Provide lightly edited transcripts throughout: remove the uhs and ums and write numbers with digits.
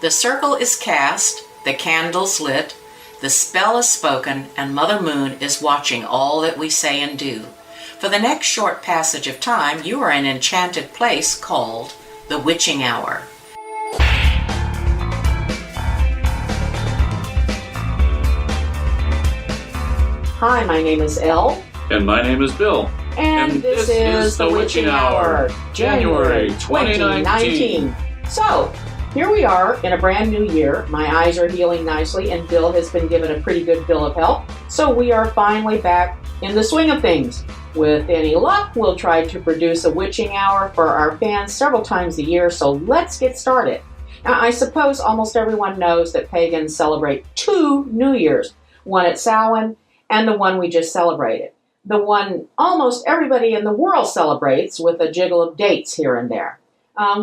The circle is cast, the candles lit, the spell is spoken, and Mother Moon is watching all that we say and do. For the next short passage of time, you are in an enchanted place called the Wytching Hour. Hi, my name is Elle. And my name is Bill. And this is the Wytching Hour, January 2019. So, here we are in a brand new year. My eyes are healing nicely, and Bill has been given a pretty good bill of health. So we are finally back in the swing of things. With any luck, we'll try to produce a Wytching Hour for our fans several times a year, so let's get started. Now, I suppose almost everyone knows that pagans celebrate two New Years, one at Samhain and the one we just celebrated. The one almost everybody in the world celebrates, with a jiggle of dates here and there.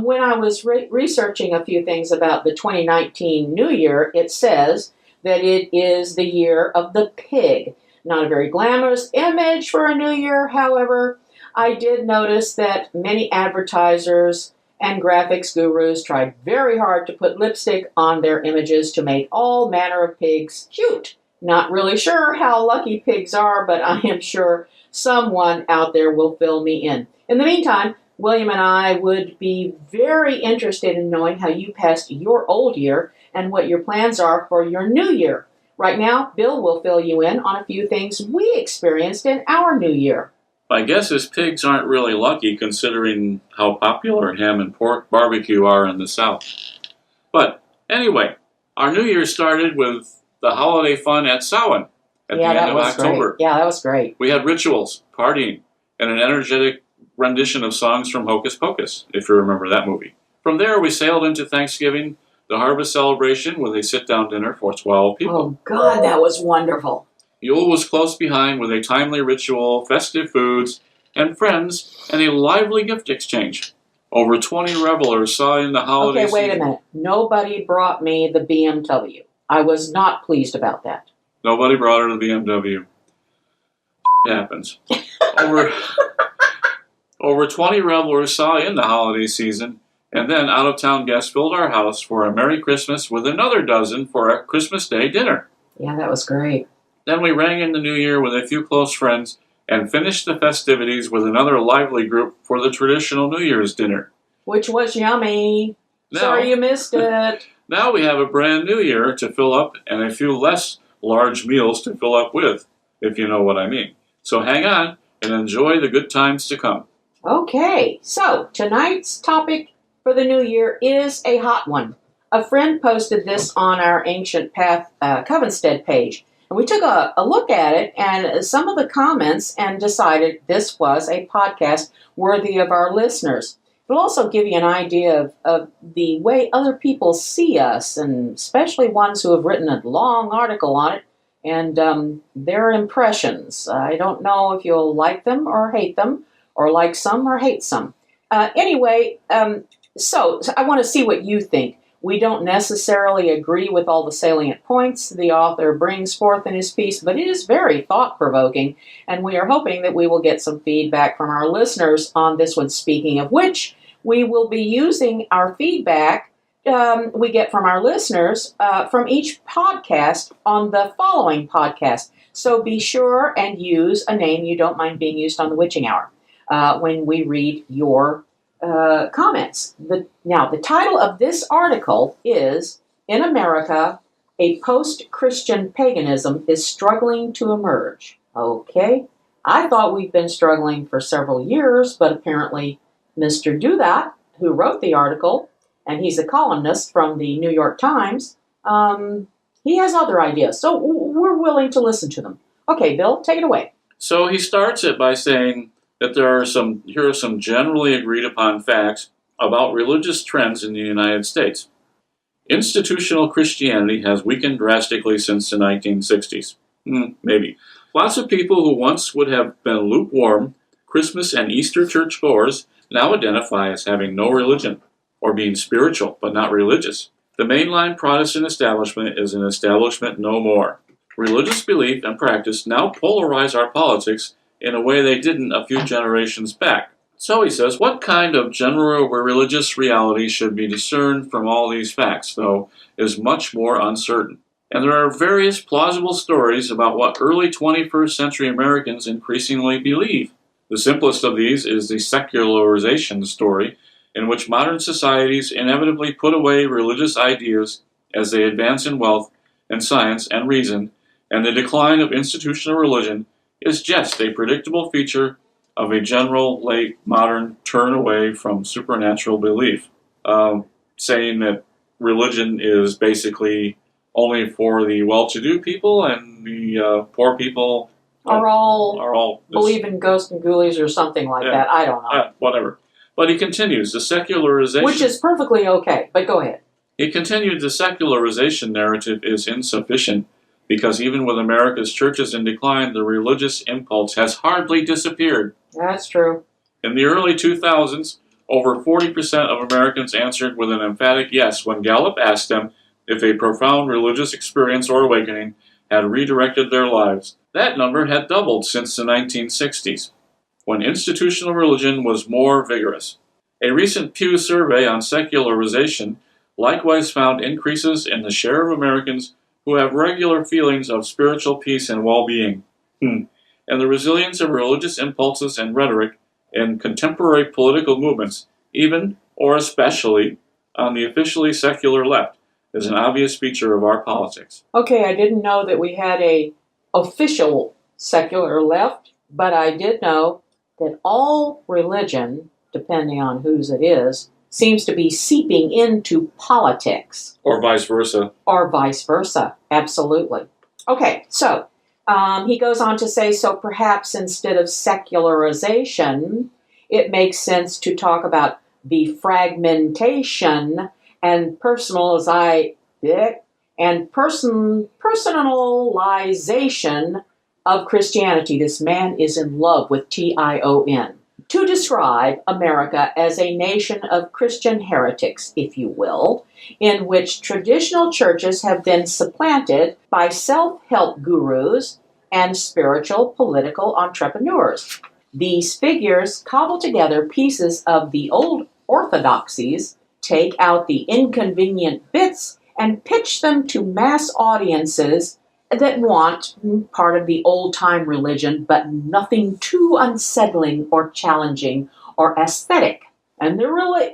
When I was researching a few things about the 2019 New Year, it says that it is the year of the pig. Not a very glamorous image for a New Year, however. I did notice that many advertisers and graphics gurus tried very hard to put lipstick on their images to make all manner of pigs cute. Not really sure how lucky pigs are, but I am sure someone out there will fill me in. In the meantime, William and I would be very interested in knowing how you passed your old year and what your plans are for your new year. Right now, Bill will fill you in on a few things we experienced in our new year. My guess is pigs aren't really lucky considering how popular ham and pork barbecue are in the South. But anyway, our new year started with the holiday fun at Samhain at the end of October. Great. Yeah, that was great. We had rituals, partying, and an energetic rendition of songs from Hocus Pocus, if you remember that movie. From there, we sailed into Thanksgiving, the harvest celebration, with a sit-down dinner for 12 people. Oh, God, that was wonderful. Yule was close behind with a timely ritual, festive foods, and friends, and a lively gift exchange. Over 20 revelers saw in the holiday season. Okay, wait a minute. Nobody brought me the BMW. I was not pleased about that. Nobody brought her the BMW. It happens. Over 20 revelers saw in the holiday season, and then out-of-town guests filled our house for a Merry Christmas with another dozen for a Christmas Day dinner. Yeah, that was great. Then we rang in the New Year with a few close friends and finished the festivities with another lively group for the traditional New Year's dinner. Which was yummy. Sorry you missed it. Now we have a brand new year to fill up and a few less large meals to fill up with, if you know what I mean. So hang on and enjoy the good times to come. Okay, so tonight's topic for the new year is a hot one. A friend posted this on our Ancient Path Covenstead page, and we took a look at it and some of the comments and decided this was a podcast worthy of our listeners. It'll also give you an idea of the way other people see us, and especially ones who have written a long article on it, and their impressions. I don't know if you'll like them or hate them, or like some or hate some. So I want to see what you think. We don't necessarily agree with all the salient points the author brings forth in his piece, but it is very thought-provoking, and we are hoping that we will get some feedback from our listeners on this one, speaking of which, we will be using our feedback we get from our listeners from each podcast on the following podcast. So be sure and use a name you don't mind being used on the Wytching Hour when we read your comments. Now, the title of this article is, In America, a Post-Christian Paganism is Struggling to Emerge. Okay, I thought we'd been struggling for several years, but apparently Mr. Do That, who wrote the article, and he's a columnist from the New York Times, he has other ideas, so we're willing to listen to them. Okay, Bill, take it away. So he starts it by saying that here are some generally agreed upon facts about religious trends in the United States. Institutional Christianity has weakened drastically since the 1960s. Maybe. Lots of people who once would have been lukewarm Christmas and Easter churchgoers now identify as having no religion, or being spiritual but not religious. The mainline Protestant establishment is an establishment no more. Religious belief and practice now polarize our politics in a way they didn't a few generations back. So he says, what kind of general religious reality should be discerned from all these facts, though, is much more uncertain. And there are various plausible stories about what early 21st century Americans increasingly believe. The simplest of these is the secularization story, in which modern societies inevitably put away religious ideas as they advance in wealth and science and reason, and the decline of institutional religion is just a predictable feature of a general late modern turn away from supernatural belief, saying that religion is basically only for the well-to-do people and the poor people are all this, believe in ghosts and ghoulies or something like that. I don't know. Whatever. But he continues, the secularization... Which is perfectly okay, but go ahead. He continued, the secularization narrative is insufficient because even with America's churches in decline, the religious impulse has hardly disappeared. That's true. In the early 2000s, over 40% of Americans answered with an emphatic yes when Gallup asked them if a profound religious experience or awakening had redirected their lives. That number had doubled since the 1960s, when institutional religion was more vigorous. A recent Pew survey on secularization likewise found increases in the share of Americans who have regular feelings of spiritual peace and well-being, and the resilience of religious impulses and rhetoric in contemporary political movements, even or especially on the officially secular left, is an obvious feature of our politics. Okay, I didn't know that we had a official secular left, but I did know that all religion, depending on whose it is, seems to be seeping into politics. Or vice versa. Or vice versa, absolutely. Okay, so he goes on to say, so perhaps instead of secularization, it makes sense to talk about the fragmentation and personalization of Christianity. This man is in love with Tion. To describe America as a nation of Christian heretics, if you will, in which traditional churches have been supplanted by self-help gurus and spiritual political entrepreneurs. These figures cobble together pieces of the old orthodoxies, take out the inconvenient bits, and pitch them to mass audiences that want part of the old-time religion, but nothing too unsettling or challenging or aesthetic. And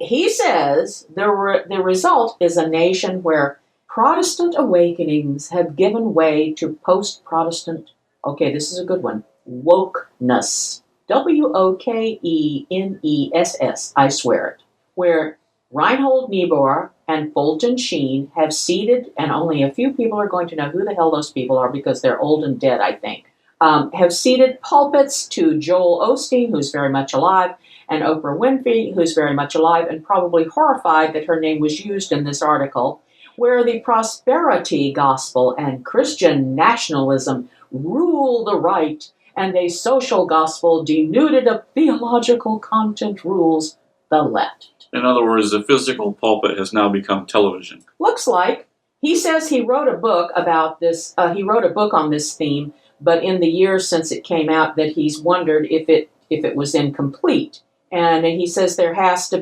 he says the result is a nation where Protestant awakenings have given way to post-Protestant, okay, this is a good one, wokeness. Wokeness, I swear it. Where Reinhold Niebuhr and Fulton Sheen have seated, and only a few people are going to know who the hell those people are because they're old and dead, I think, have seated pulpits to Joel Osteen, who's very much alive, and Oprah Winfrey, who's very much alive, and probably horrified that her name was used in this article, where the prosperity gospel and Christian nationalism rule the right, and a social gospel denuded of theological content rules the left. In other words, the physical pulpit has now become television. Looks like. He says he wrote a book about this. He wrote a book on this theme, but in the years since it came out, that he's wondered if it was incomplete. And he says there has to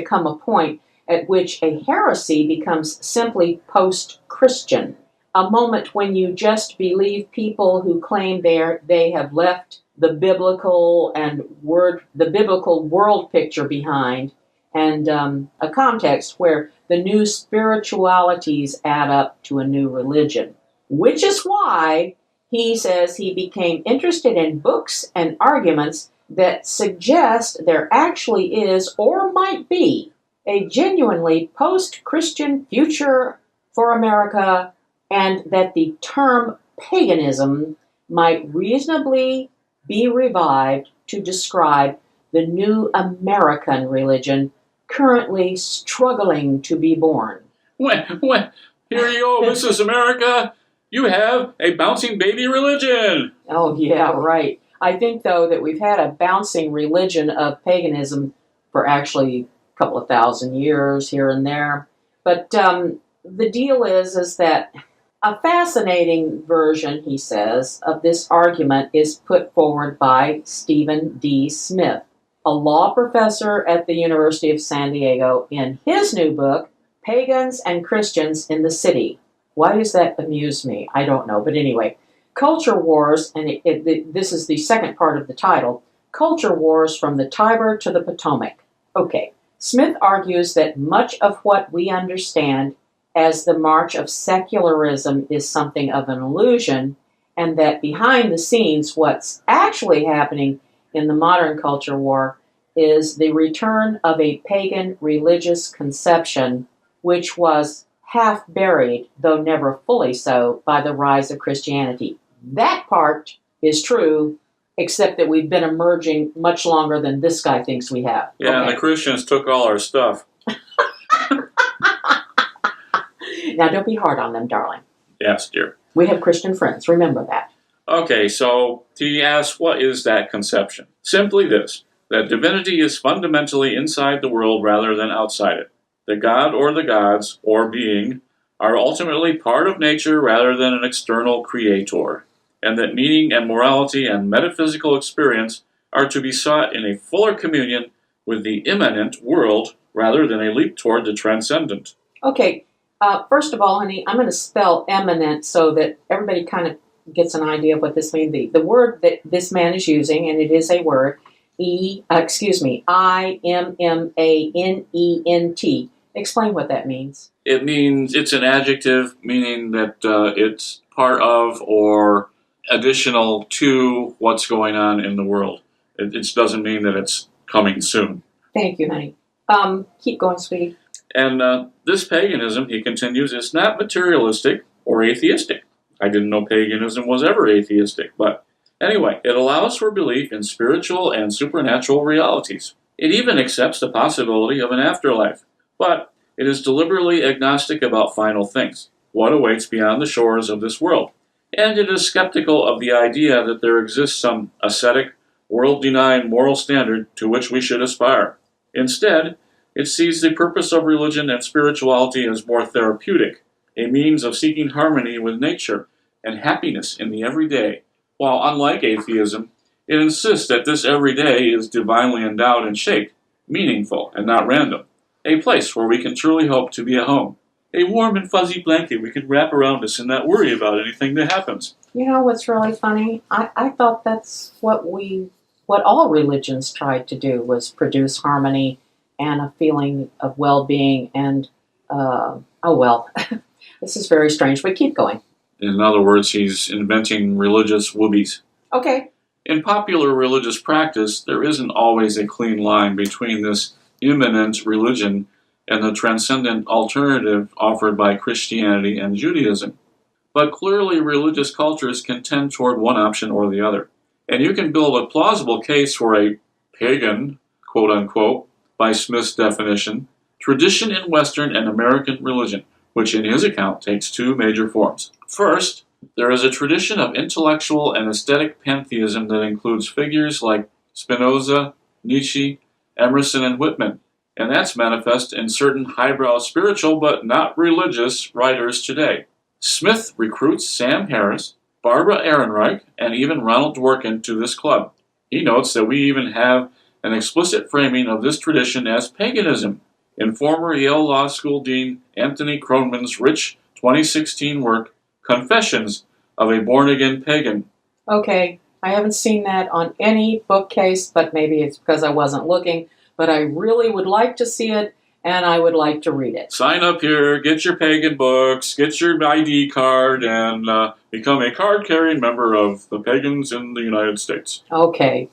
come a point at which a heresy becomes simply post-Christian, a moment when you just believe people who claim they have left the biblical world picture behind, and a context where the new spiritualities add up to a new religion. Which is why he says he became interested in books and arguments that suggest there actually is, or might be, a genuinely post-Christian future for America, and that the term paganism might reasonably be revived to describe the new American religion currently struggling to be born. When, here you go, this is America. You have a bouncing baby religion. Oh, yeah, right. I think, though, that we've had a bouncing religion of paganism for actually a couple of thousand years here and there. But the deal is that a fascinating version, he says, of this argument is put forward by Stephen D. Smith, a law professor at the University of San Diego, in his new book, Pagans and Christians in the City. Why does that amuse me? I don't know. But anyway, Culture Wars, and this is the second part of the title, Culture Wars from the Tiber to the Potomac. Okay, Smith argues that much of what we understand as the march of secularism is something of an illusion, and that behind the scenes, what's actually happening in the modern culture war is the return of a pagan religious conception, which was half buried, though never fully so, by the rise of Christianity. That part is true, except that we've been emerging much longer than this guy thinks we have. Yeah, okay. And the Christians took all our stuff. Now, don't be hard on them, darling. Yes, dear. We have Christian friends. Remember that. Okay, so he asks, what is that conception? Simply this, that divinity is fundamentally inside the world rather than outside it. That God or the gods, or being, are ultimately part of nature rather than an external creator, and that meaning and morality and metaphysical experience are to be sought in a fuller communion with the immanent world rather than a leap toward the transcendent. Okay, first of all, honey, I'm going to spell eminent so that everybody kind of gets an idea of what this means. The word that this man is using, and it is a word, I-M-M-A-N-E-N-T. Explain what that means. It means it's an adjective, meaning that it's part of or additional to what's going on in the world. It doesn't mean that it's coming soon. Thank you, honey. Keep going, sweetie. And this paganism, he continues, is not materialistic or atheistic. I didn't know paganism was ever atheistic, but anyway, it allows for belief in spiritual and supernatural realities. It even accepts the possibility of an afterlife, but it is deliberately agnostic about final things, what awaits beyond the shores of this world, and it is skeptical of the idea that there exists some ascetic, world-denying moral standard to which we should aspire. Instead, it sees the purpose of religion and spirituality as more therapeutic, a means of seeking harmony with nature and happiness in the everyday, while unlike atheism, it insists that this everyday is divinely endowed and shaped, meaningful and not random, a place where we can truly hope to be at home, a warm and fuzzy blanket we can wrap around us and not worry about anything that happens. You know what's really funny? I thought that's what all religions tried to do, was produce harmony and a feeling of well-being and, this is very strange, but keep going. In other words, he's inventing religious whoobies. Okay. In popular religious practice, there isn't always a clean line between this immanent religion and the transcendent alternative offered by Christianity and Judaism. But clearly, religious cultures can tend toward one option or the other. And you can build a plausible case for a pagan, quote-unquote, by Smith's definition, tradition in Western and American religion, which in his account takes two major forms. First, there is a tradition of intellectual and aesthetic pantheism that includes figures like Spinoza, Nietzsche, Emerson, and Whitman, and that's manifest in certain highbrow spiritual but not religious writers today. Smith recruits Sam Harris, Barbara Ehrenreich, and even Ronald Dworkin to this club. He notes that we even have an explicit framing of this tradition as paganism in former Yale Law School Dean Anthony Kronman's rich 2016 work, Confessions of a Born-Again Pagan. Okay, I haven't seen that on any bookcase, but maybe it's because I wasn't looking, but I really would like to see it, and I would like to read it. Sign up here, get your pagan books, get your ID card, and become a card-carrying member of the Pagans in the United States. Okay.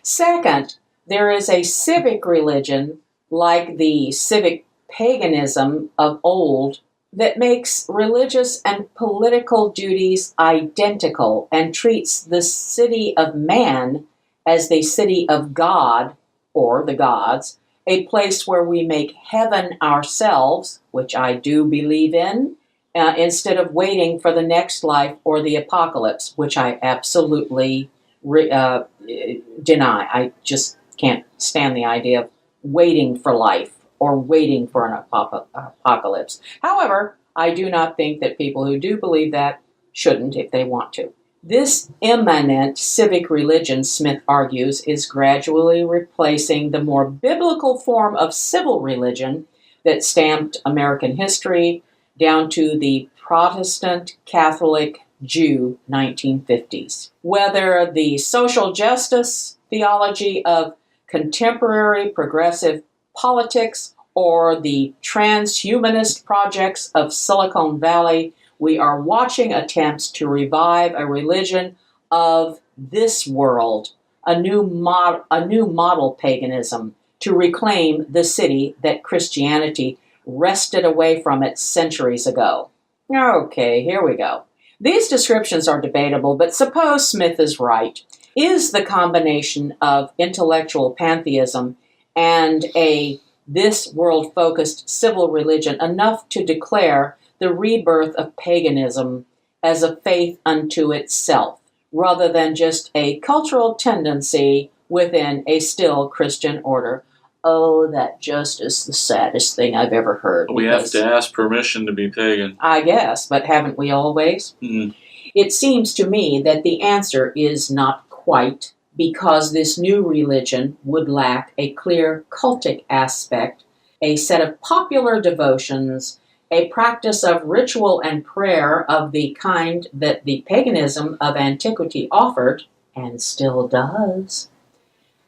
Second, there is a civic religion, like the civic paganism of old, that makes religious and political duties identical and treats the city of man as the city of God, or the gods, a place where we make heaven ourselves, which I do believe in, instead of waiting for the next life or the apocalypse, which I absolutely deny. I just can't stand the idea of waiting for life or waiting for an apocalypse. However, I do not think that people who do believe that shouldn't if they want to. This immanent civic religion, Smith argues, is gradually replacing the more biblical form of civil religion that stamped American history down to the Protestant Catholic Jew 1950s. Whether the social justice theology of contemporary progressive politics or the transhumanist projects of Silicon Valley, we are watching attempts to revive a religion of this world, a new model paganism, to reclaim the city that Christianity wrested away from it centuries ago. Okay, here we go. These descriptions are debatable, but suppose Smith is right. Is the combination of intellectual pantheism and a this world-focused civil religion enough to declare the rebirth of paganism as a faith unto itself, rather than just a cultural tendency within a still Christian order? Oh, that just is the saddest thing I've ever heard. We have to ask permission to be pagan. I guess, but haven't we always? Mm. It seems to me that the answer is not quite, because this new religion would lack a clear cultic aspect, a set of popular devotions, a practice of ritual and prayer of the kind that the paganism of antiquity offered, and still does,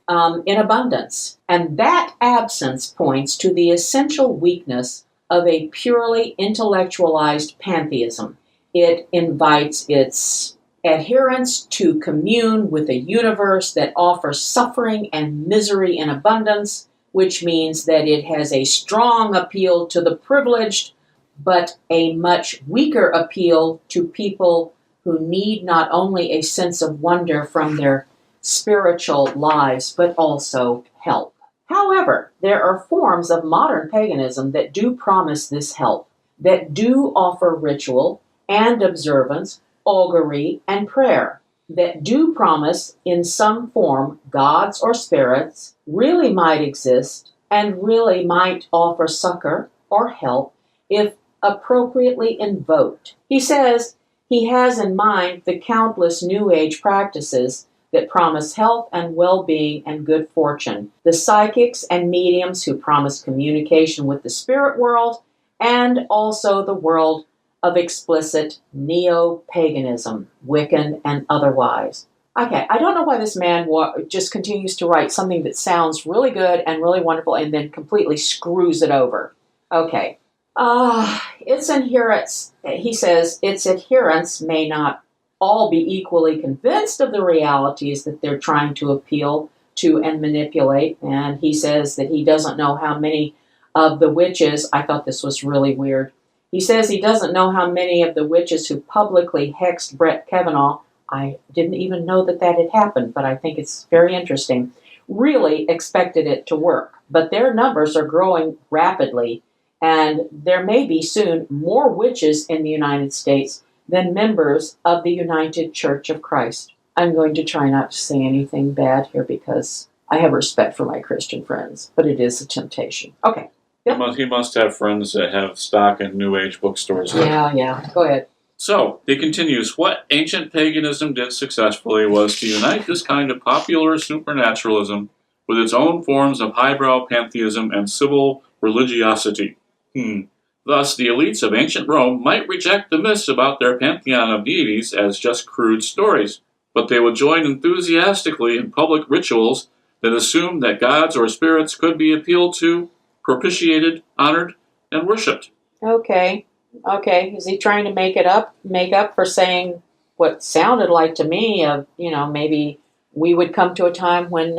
in abundance. And that absence points to the essential weakness of a purely intellectualized pantheism. It invites its adherents to commune with a universe that offers suffering and misery in abundance, which means that it has a strong appeal to the privileged, but a much weaker appeal to people who need not only a sense of wonder from their spiritual lives, but also help. However, there are forms of modern paganism that do promise this help, that do offer ritual and observance, augury, and prayer, that do promise in some form gods or spirits really might exist and really might offer succor or help if appropriately invoked. He says he has in mind the countless New Age practices that promise health and well-being and good fortune, the psychics and mediums who promise communication with the spirit world, and also the world of explicit neo-paganism, Wiccan and otherwise. Okay, I don't know why this man just continues to write something that sounds really good and really wonderful and then completely screws it over. Okay. Its adherents, he says, its adherents may not all be equally convinced of the realities that they're trying to appeal to and manipulate. And he says that he doesn't know how many of the witches, I thought this was really weird. He says he doesn't know how many of the witches who publicly hexed Brett Kavanaugh, I didn't even know that had happened, but I think it's very interesting, really expected it to work. But their numbers are growing rapidly, and there may be soon more witches in the United States than members of the United Church of Christ. I'm going to try not to say anything bad here because I have respect for my Christian friends, but it is a temptation. Okay. Yep. He must have friends that have stock in New Age bookstores. Yeah. Go ahead. So, he continues, what ancient paganism did successfully was to unite this kind of popular supernaturalism with its own forms of highbrow pantheism and civil religiosity. Thus, the elites of ancient Rome might reject the myths about their pantheon of deities as just crude stories, but they would join enthusiastically in public rituals that assumed that gods or spirits could be appealed to, propitiated, honored, and worshipped. Okay. Is he trying to make up for saying what sounded like to me of, maybe we would come to a time when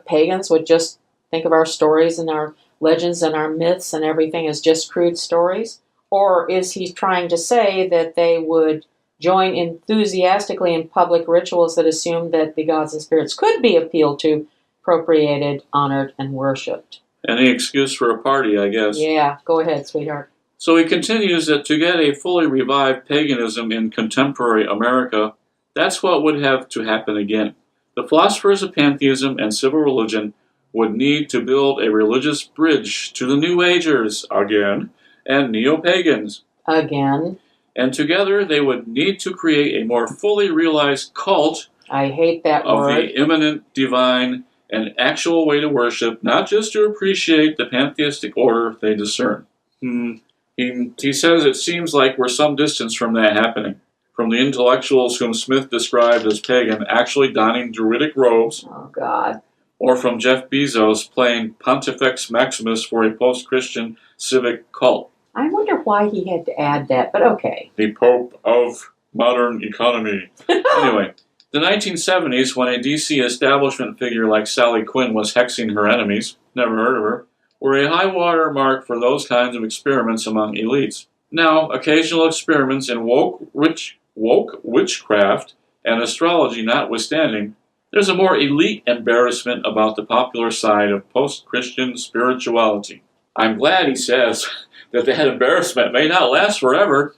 pagans would just think of our stories and our legends and our myths and everything as just crude stories? Or is he trying to say that they would join enthusiastically in public rituals that assumed that the gods and spirits could be appealed to, appropriated, honored, and worshipped? Any excuse for a party, I guess. Yeah, go ahead, sweetheart. So he continues that to get a fully revived paganism in contemporary America, that's what would have to happen again. The philosophers of pantheism and civil religion would need to build a religious bridge to the New Agers, again, and neo-pagans. Again. and together they would need to create a more fully realized cult I hate that of word. the immanent divine, an actual way to worship, not just to appreciate the pantheistic order they discern. He says it seems like we're some distance from that happening, from the intellectuals whom Smith described as pagan actually donning Druidic robes, Oh, God. or from Jeff Bezos playing Pontifex Maximus for a post-Christian civic cult. I wonder why he had to add that, but okay. The Pope of modern economy. Anyway, the 1970s, when a DC establishment figure like Sally Quinn was hexing her enemies, never heard of her, were a high water mark for those kinds of experiments among elites. Now, occasional experiments in woke witchcraft and astrology notwithstanding, there's a more elite embarrassment about the popular side of post-Christian spirituality. I'm glad, he says, that embarrassment may not last forever.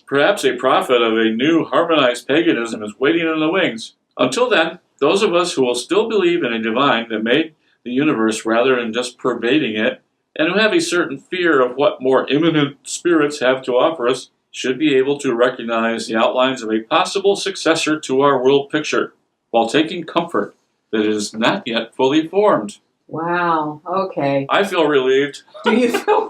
Perhaps a prophet of a new harmonized paganism is waiting in the wings. Until then, those of us who will still believe in a divine that made the universe rather than just pervading it, and who have a certain fear of what more imminent spirits have to offer us, should be able to recognize the outlines of a possible successor to our world picture, while taking comfort that it is not yet fully formed. Wow. Okay. I feel relieved. Do you feel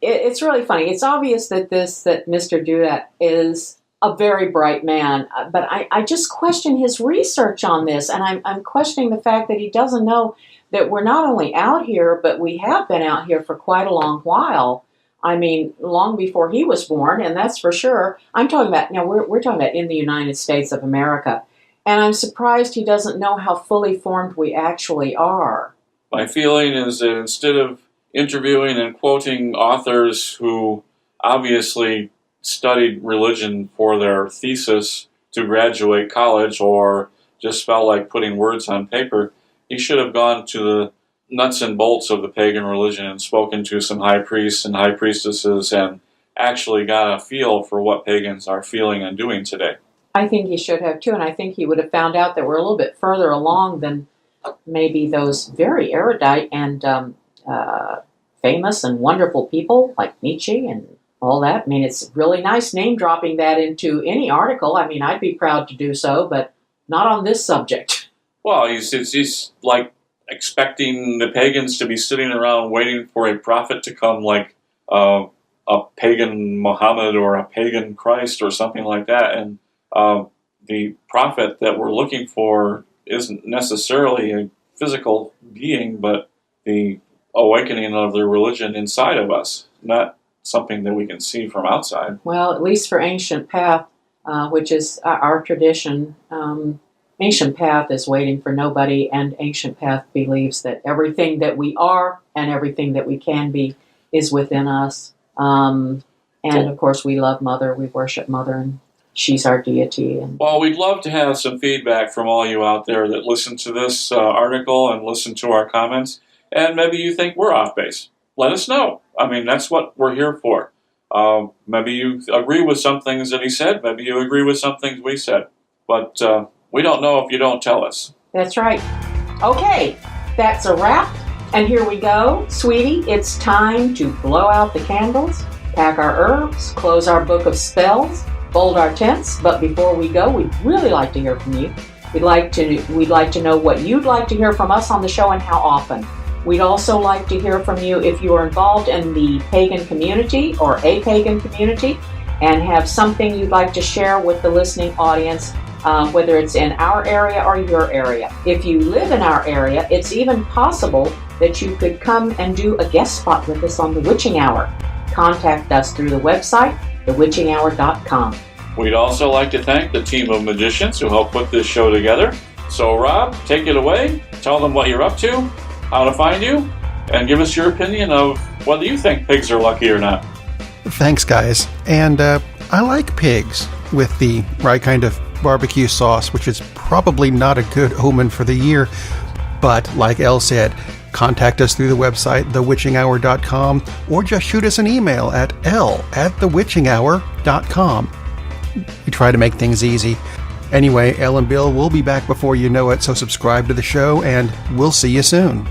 it's really funny. It's obvious that Mr. Dudat is a very bright man, but I just question his research on this, and I'm questioning the fact that he doesn't know that we're not only out here, but we have been out here for quite a long while. I mean, long before he was born, and that's for sure. I'm talking about, now we're talking about in the United States of America, and I'm surprised he doesn't know how fully formed we actually are. My feeling is that instead of interviewing and quoting authors who obviously studied religion for their thesis to graduate college or just felt like putting words on paper, he should have gone to the nuts and bolts of the pagan religion and spoken to some high priests and high priestesses and actually got a feel for what pagans are feeling and doing today. I think he should have too, and I think he would have found out that we're a little bit further along than maybe those very erudite and famous and wonderful people like Nietzsche and all that. I mean, it's really nice name dropping that into any article. I mean, I'd be proud to do so, but not on this subject. Well, he's like expecting the pagans to be sitting around waiting for a prophet to come, like a pagan Muhammad or a pagan Christ or something like that. And the prophet that we're looking for isn't necessarily a physical being, but the awakening of the religion inside of us, not something that we can see from outside. Well, at least for Ancient Path, which is our tradition, Ancient Path is waiting for nobody, and Ancient Path believes that everything that we are and everything that we can be is within us. And of course, we love Mother, we worship Mother, and she's our deity. And well, we'd love to have some feedback from all you out there that listen to this article and listen to our comments, and maybe you think we're off base. Let us know. I mean, that's what we're here for. Maybe you agree with some things that he said. Maybe you agree with some things we said. But we don't know if you don't tell us. That's right. Okay, that's a wrap. And here we go. Sweetie, it's time to blow out the candles, pack our herbs, close our book of spells, fold our tents. But before we go, we'd really like to hear from you. We'd like to know what you'd like to hear from us on the show and how often. We'd also like to hear from you if you are involved in the pagan community or a pagan community and have something you'd like to share with the listening audience, whether it's in our area or your area. If you live in our area, it's even possible that you could come and do a guest spot with us on the Wytching Hour. Contact us through the website, thewitchinghour.com. We'd also like to thank the team of magicians who helped put this show together. So, Rob, take it away. Tell them what you're up to, how to find you, and give us your opinion of whether you think pigs are lucky or not. Thanks, guys. And I like pigs with the right kind of barbecue sauce, which is probably not a good omen for the year. But like Elle said, contact us through the website, thewitchinghour.com, or just shoot us an email at l@thewitchinghour.com. We try to make things easy. Anyway, Elle and Bill will be back before you know it, so subscribe to the show, and we'll see you soon.